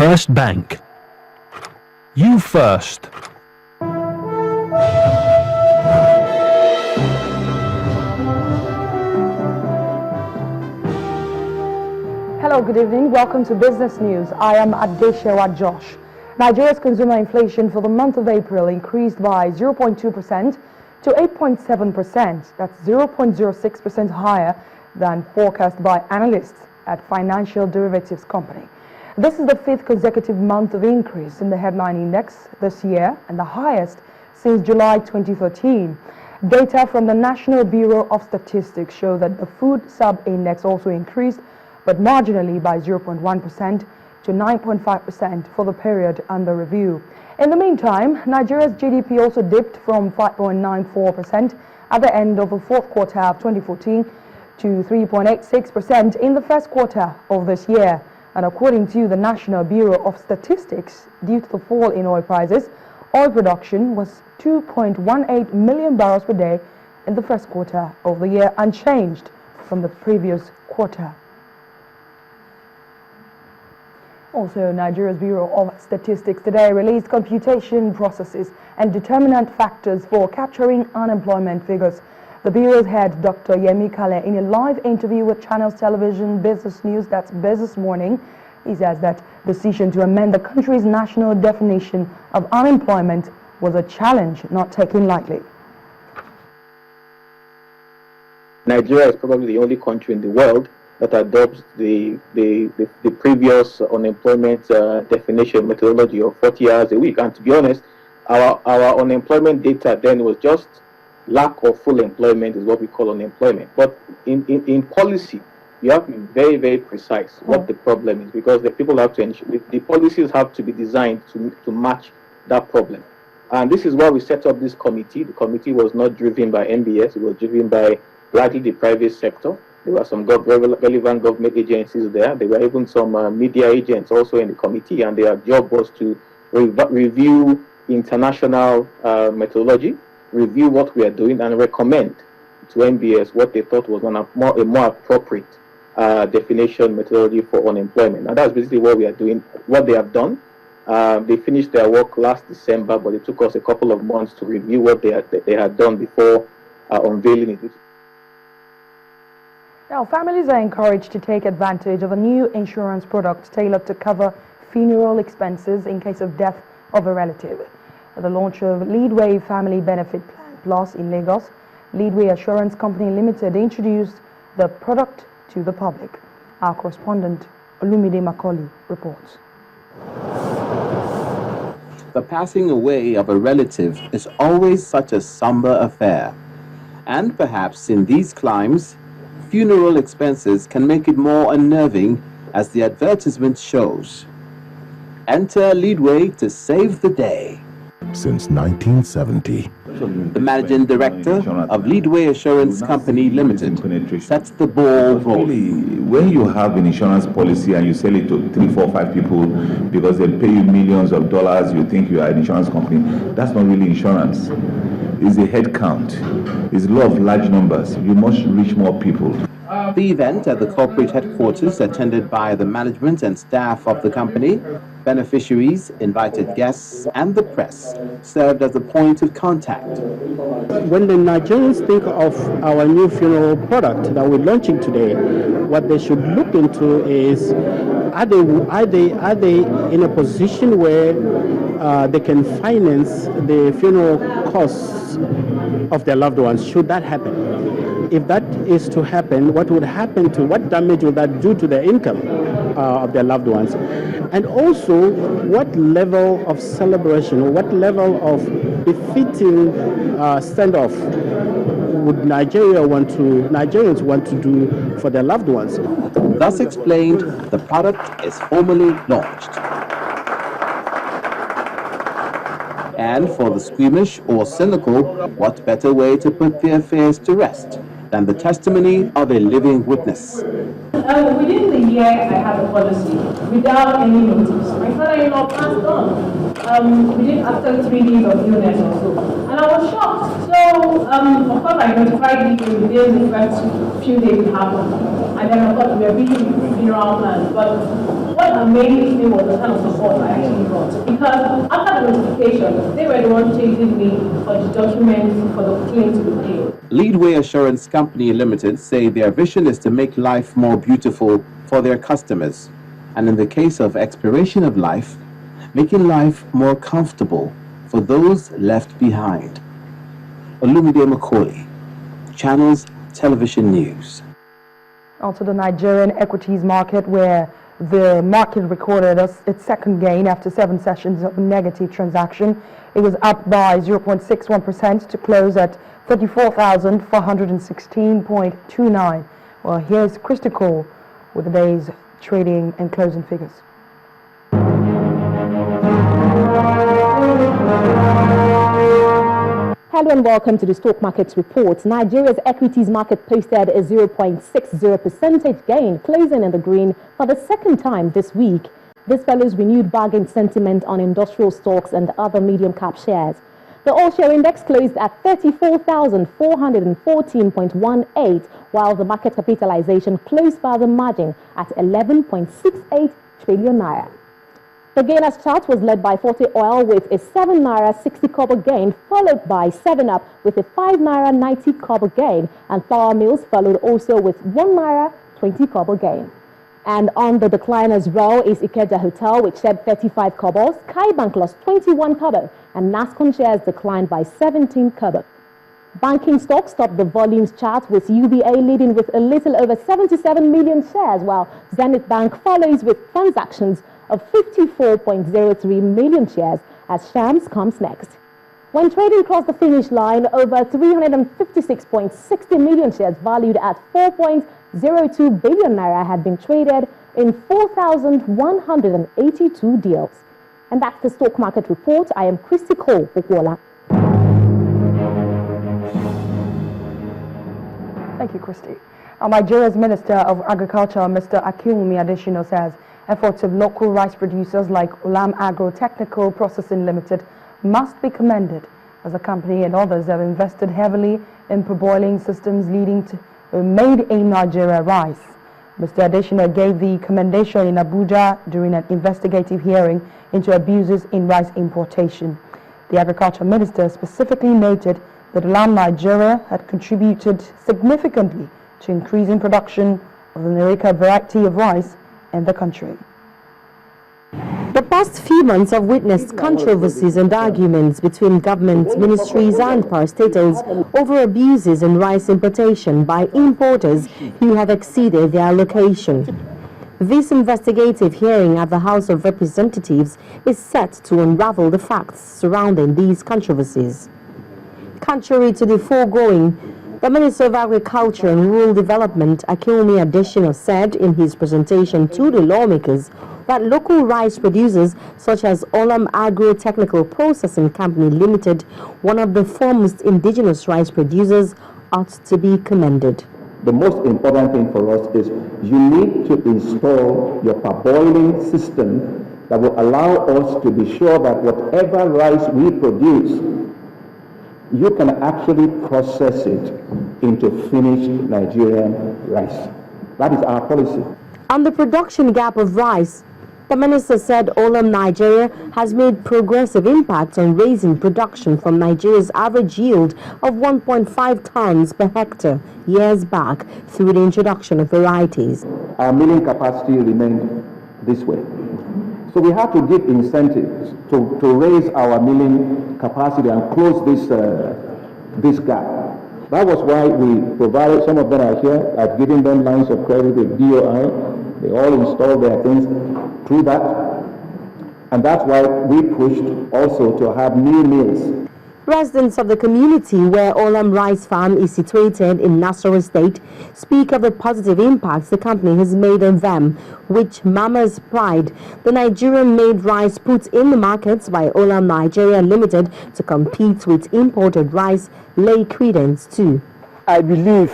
First Bank. You first. Hello, good evening. Welcome to Business News. I am Adeshewa Josh. Nigeria's consumer inflation for the month of April increased by 0.2% to 8.7%. That's 0.06% higher than forecast by analysts at Financial Derivatives Company. This is the fifth consecutive month of increase in the headline index this year and the highest since July 2013. Data from the National Bureau of Statistics show that the food sub-index also increased, but marginally by 0.1% to 9.5% for the period under review. In the meantime, Nigeria's GDP also dipped from 5.94% at the end of the fourth quarter of 2014 to 3.86% in the first quarter of this year. And according to the National Bureau of Statistics, due to the fall in oil prices, oil production was 2.18 million barrels per day in the first quarter of the year, unchanged from the previous quarter. Also, Nigeria's Bureau of Statistics today released computation processes and determinant factors for capturing unemployment figures. The Bureau's head, Dr. Yemi Kale, in a live interview with Channels Television Business News, that's Business Morning, he says that decision to amend the country's national definition of unemployment was a challenge not taken lightly. Nigeria is probably the only country in the world that adopts the previous unemployment definition methodology of 40 hours a week. And to be honest, our unemployment data then was just lack of full employment is what we call unemployment. But in policy, you have to be very, very precise what the problem is, because the people have to ensure the policies have to be designed to match that problem. And this is why we set up this committee. The committee was not driven by NBS, it was driven by largely the private sector. There were some relevant government agencies there. There were even some media agents also in the committee, and their job was to review international methodology, review what we are doing, and recommend to NBS what they thought was a more appropriate definition methodology for unemployment. And that's basically what we are doing, what they have done. They finished their work last December, but it took us a couple of months to review what they had done before unveiling it. Now, families are encouraged to take advantage of a new insurance product tailored to cover funeral expenses in case of death of a relative. At the launch of Leadway Family Benefit Plan Plus in Lagos, Leadway Assurance Company Limited introduced the product to the public. Our correspondent, Olumide Macaulay, reports. The passing away of a relative is always such a somber affair. And perhaps in these climes, funeral expenses can make it more unnerving, as the advertisement shows. Enter Leadway to save the day. Since 1970. The managing director of Leadway Assurance Company Limited sets the ball rolling. When you have an insurance policy and you sell it to 3, 4, 5 people because they pay you millions of dollars, you think you are an insurance company. That's not really insurance. It's a head count. It's law of large numbers. You must reach more people. The event at the corporate headquarters, attended by the management and staff of the company, beneficiaries, invited guests, and the press, served as a point of contact. When the Nigerians think of our new funeral product that we're launching today, what they should look into is, are they in a position where they can finance the funeral costs of their loved ones? Should that happen? If that is to happen, what damage will that do to the income of their loved ones? And also, what level of celebration, what level of befitting standoff would Nigerians want to do for their loved ones? Thus explained, the product is formally launched. And for the squeamish or cynical, what better way to put their fears to rest than the testimony of a living witness? within the year I had a policy without any notice. My father-in-law passed on within after 3 days of illness or so. And I was shocked. So, of course, I notified you within the first few days it happened. And then, of course, we were busy with funeral plans. But what amazed me was the kind of support I actually got. Because after the notification, they were the ones chasing me for the documents for the claim to be paid. Leadway Assurance Company Limited say their vision is to make life more beautiful for their customers, and in the case of expiration of life, making life more comfortable for those left behind. Olumide Macaulay, Channels Television News. Onto the Nigerian equities market, where the market recorded its second gain after 7 sessions of negative transaction. It was up by 0.61% to close at 34,416.29. Well, here's Christy Cole with the day's trading and closing figures. Hello and welcome to the Stock Markets Report. Nigeria's equities market posted a 0.60% gain, closing in the green for the second time this week. This follows renewed bargain sentiment on industrial stocks and other medium-cap shares. The all-share index closed at 34,414.18, while the market capitalization closed by the margin at 11.68 trillion naira. The gainers chart was led by Forte Oil with a 7 naira 60 kobo gain, followed by 7up with a 5 naira 90 kobo gain, and Flour Mills followed also with 1 naira 20 kobo gain. And on the decline as well is Ikeja Hotel, which shed 35 kobos, Kai Bank lost 21 kobo, and Nascon shares declined by 17 kobo. Banking stocks topped the volumes chart, with UBA leading with a little over 77 million shares, while Zenith Bank follows with transactions of 54.03 million shares as Shams comes next. When trading crossed the finish line, over 356.60 million shares valued at 4.02 billion naira had been traded in 4,182 deals. And that's the Stock Market Report. I am Christy Cole Bukwola. Thank you, Christy. Nigeria's Minister of Agriculture, Mr. Akinwumi Adesina, says efforts of local rice producers like Olam Agro Technical Processing Limited must be commended, as the company and others have invested heavily in parboiling systems leading to made in Nigeria rice. Mr. Adesina gave the commendation in Abuja during an investigative hearing into abuses in rice importation. The Agriculture Minister specifically noted that Olam Nigeria had contributed significantly to increasing production of the Nereka variety of rice in the country. The past few months have witnessed controversies and arguments between government, ministries and parastatals over abuses in rice importation by importers who have exceeded their allocation. This investigative hearing at the House of Representatives is set to unravel the facts surrounding these controversies. Contrary to the foregoing, the Minister of Agriculture and Rural Development, Akinwumi Adesina, said in his presentation to the lawmakers that local rice producers such as Olam Agro Technical Processing Company Limited, one of the foremost indigenous rice producers, ought to be commended. The most important thing for us is you need to install your parboiling system that will allow us to be sure that whatever rice we produce, you can actually process it into finished Nigerian rice. That is our policy. On the production gap of rice, the minister said Olam Nigeria has made progressive impact on raising production from Nigeria's average yield of 1.5 tons per hectare years back through the introduction of varieties. Our milling capacity remained this way. So we have to give incentives to raise our milling capacity and close this gap. That was why we provided, some of them are here, I've given them lines of credit with DOI. They all installed their things through that. And that's why we pushed also to have new mills. Residents of the community where Olam Rice Farm is situated in Nasarawa State speak of the positive impacts the company has made on them, which Mama's Pride, the Nigerian-made rice put in the markets by Olam Nigeria Limited to compete with imported rice, lay credence to. I believe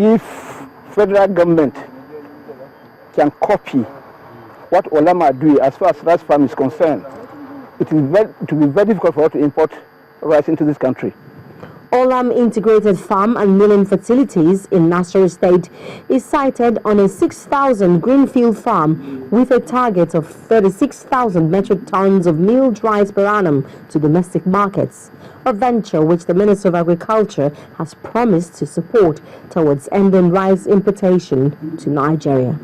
if federal government can copy what Olama do as far as rice farm is concerned, it will be very difficult for us to import rice into this country. Olam Integrated Farm and Milling Facilities in Nasarawa State is sited on a 6,000 greenfield farm with a target of 36,000 metric tons of milled rice per annum to domestic markets, a venture which the Minister of Agriculture has promised to support towards ending rice importation to Nigeria.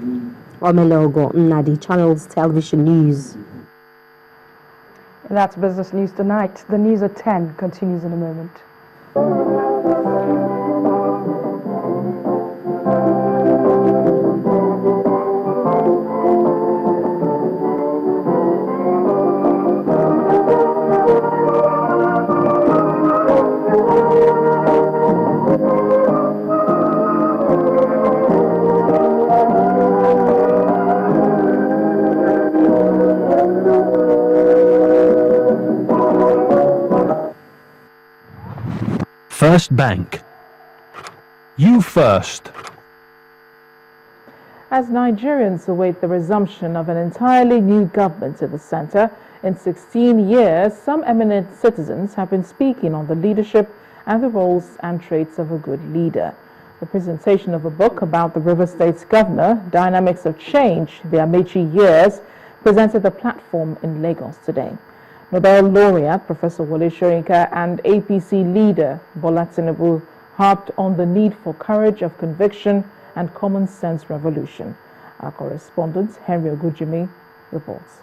Omelogo Nnadi, Channels Television News. And that's Business News tonight. The news at 10 continues in a moment. First Bank. You first. As Nigerians await the resumption of an entirely new government in the center, in 16 years, some eminent citizens have been speaking on the leadership and the roles and traits of a good leader. The presentation of a book about the River State's governor, Dynamics of Change, the Amechi Years, presented the platform in Lagos today. Nobel laureate Professor Wole Soyinka and APC leader Bola Tinubu harped on the need for courage of conviction and common sense revolution. Our correspondent Henry Ogujimi reports.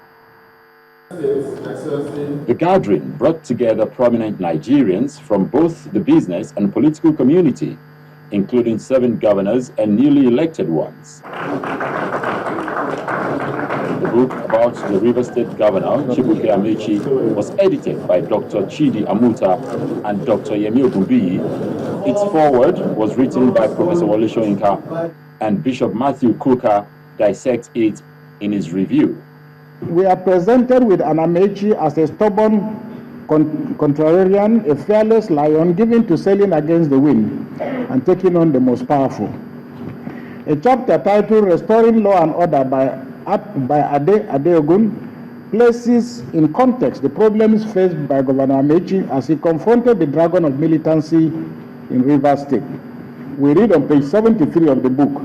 The gathering brought together prominent Nigerians from both the business and political community, including 7 governors and newly elected ones. The book about the River State Governor, Chibuke Amechi, was edited by Dr. Chidi Amuta and Dr. Yemi Ogunbiyi. Its foreword was written by Professor Wole Soyinka, and Bishop Matthew Kuka dissects it in his review. We are presented with an Amechi as a stubborn contrarian, a fearless lion given to sailing against the wind and taking on the most powerful. A chapter titled Restoring Law and Order by Ade Adeogun places in context the problems faced by Governor Amechi as he confronted the dragon of militancy in Rivers State. We read on page 73 of the book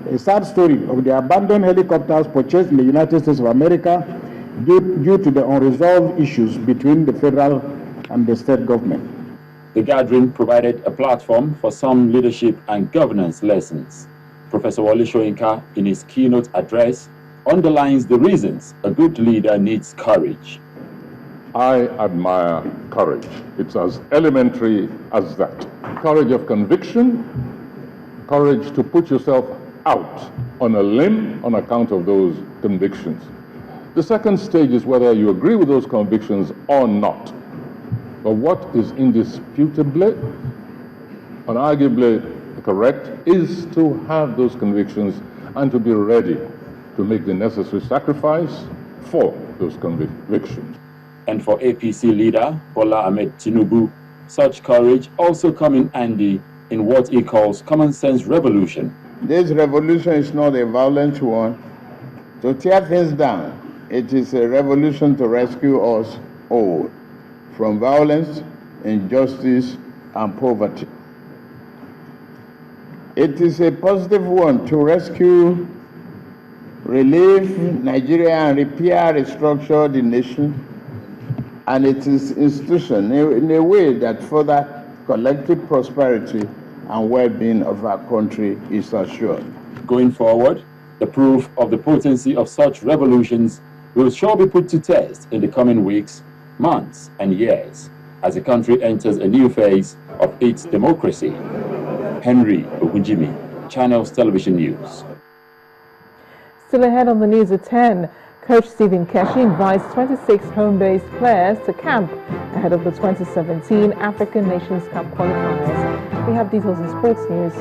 a sad story of the abandoned helicopters purchased in the United States of America due to the unresolved issues between the federal and the state government. The gathering provided a platform for some leadership and governance lessons. Professor Wole Soyinka, in his keynote address, underlines the reasons a good leader needs courage. I admire courage. It's as elementary as that. Courage of conviction, courage to put yourself out on a limb on account of those convictions. The second stage is whether you agree with those convictions or not. But what is indisputably, unarguably correct is to have those convictions and to be ready to make the necessary sacrifice for those convictions. And for APC leader Bola Ahmed Tinubu, such courage also come in handy in what he calls common sense revolution. This revolution is not a violent one to tear things down. It is a revolution to rescue us all from violence, injustice, and poverty. It is a positive one to rescue, relieve Nigeria and repair, restructure the nation and its institution in a way that further collective prosperity and well-being of our country is assured. Going forward, the proof of the potency of such revolutions will sure be put to test in the coming weeks, months, and years as the country enters a new phase of its democracy. Henry Ogunjimi, Channels Television News. Still ahead on the news at 10, Coach Stephen Keshi invites 26 home-based players to camp ahead of the 2017 African Nations Cup qualifiers. We have details in sports news.